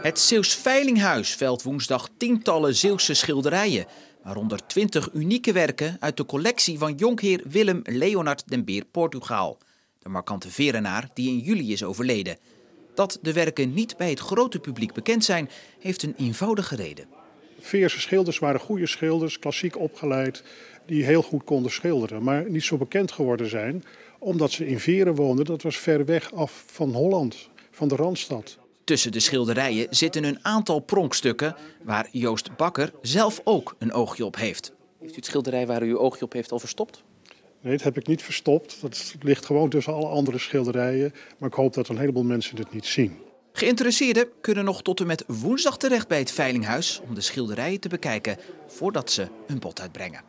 Het Zeeuws Veilinghuis veilt woensdag tientallen Zeeuwse schilderijen, waaronder 20 unieke werken uit de collectie van jonkheer Willem Leonard den Beer Portugaal, de markante verenaar die in juli is overleden. Dat de werken niet bij het grote publiek bekend zijn, heeft een eenvoudige reden. Veerse schilders waren goede schilders, klassiek opgeleid, die heel goed konden schilderen, maar niet zo bekend geworden zijn, omdat ze in Veeren woonden. Dat was ver weg af van Holland, van de Randstad. Tussen de schilderijen zitten een aantal pronkstukken waar Joost Bakker zelf ook een oogje op heeft. Heeft u het schilderij waar u uw oogje op heeft al verstopt? Nee, dat heb ik niet verstopt. Dat ligt gewoon tussen alle andere schilderijen. Maar ik hoop dat een heleboel mensen het niet zien. Geïnteresseerden kunnen nog tot en met woensdag terecht bij het Veilinghuis om de schilderijen te bekijken voordat ze een bod uitbrengen.